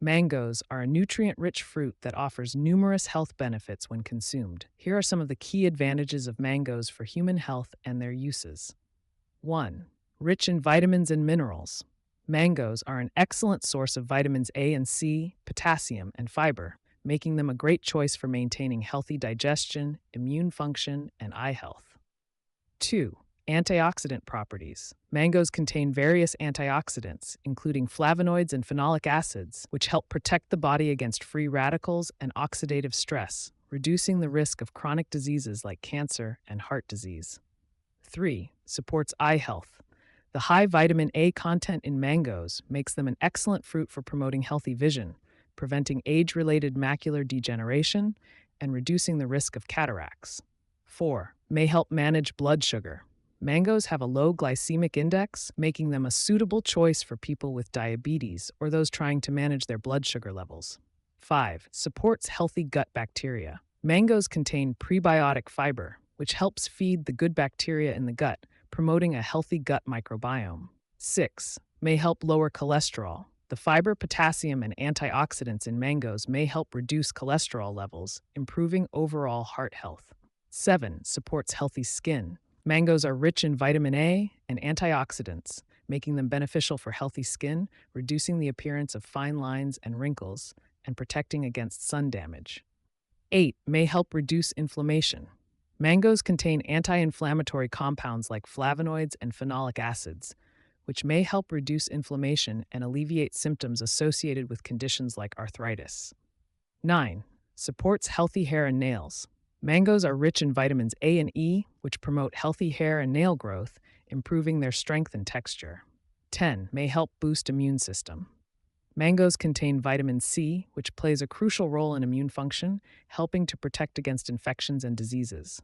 Mangoes are a nutrient-rich fruit that offers numerous health benefits when consumed. Here are some of the key advantages of mangoes for human health and their uses. 1. Rich in vitamins and minerals. Mangoes are an excellent source of vitamins A and C, potassium, and fiber, making them a great choice for maintaining healthy digestion, immune function, and eye health. 2. Antioxidant properties. Mangoes contain various antioxidants, including flavonoids and phenolic acids, which help protect the body against free radicals and oxidative stress, reducing the risk of chronic diseases like cancer and heart disease. 3. Supports eye health. The high vitamin A content in mangoes makes them an excellent fruit for promoting healthy vision, preventing age-related macular degeneration, and reducing the risk of cataracts. 4. May help manage blood sugar. Mangoes have a low glycemic index, making them a suitable choice for people with diabetes or those trying to manage their blood sugar levels. 5. Supports healthy gut bacteria. Mangoes contain prebiotic fiber, which helps feed the good bacteria in the gut, promoting a healthy gut microbiome. 6. May help lower cholesterol. The fiber, potassium, and antioxidants in mangoes may help reduce cholesterol levels, improving overall heart health. 7. Supports healthy skin. Mangoes are rich in vitamin A and antioxidants, making them beneficial for healthy skin, reducing the appearance of fine lines and wrinkles, and protecting against sun damage. 8. May help reduce inflammation. Mangoes contain anti-inflammatory compounds like flavonoids and phenolic acids, which may help reduce inflammation and alleviate symptoms associated with conditions like arthritis. 9. Supports healthy hair and nails. Mangoes are rich in vitamins A and E, which promote healthy hair and nail growth, improving their strength and texture. 10. May help boost immune system. Mangoes contain vitamin C, which plays a crucial role in immune function, helping to protect against infections and diseases.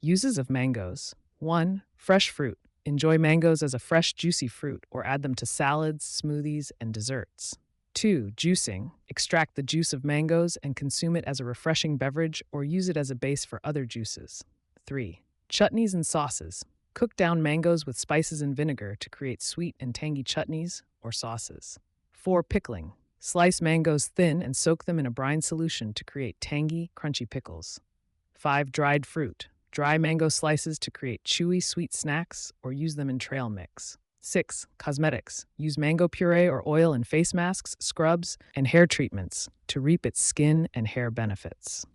Uses of mangoes. 1. Fresh fruit. Enjoy mangoes as a fresh, juicy fruit or add them to salads, smoothies, and desserts. 2. Juicing. Extract the juice of mangoes and consume it as a refreshing beverage or use it as a base for other juices. 3. Chutneys and sauces. Cook down mangoes with spices and vinegar to create sweet and tangy chutneys or sauces. 4. Pickling. Slice mangoes thin and soak them in a brine solution to create tangy, crunchy pickles. 5. Dried fruit. Dry mango slices to create chewy, sweet snacks or use them in trail mix. 6. Cosmetics. Use mango puree or oil in face masks, scrubs, and hair treatments to reap its skin and hair benefits.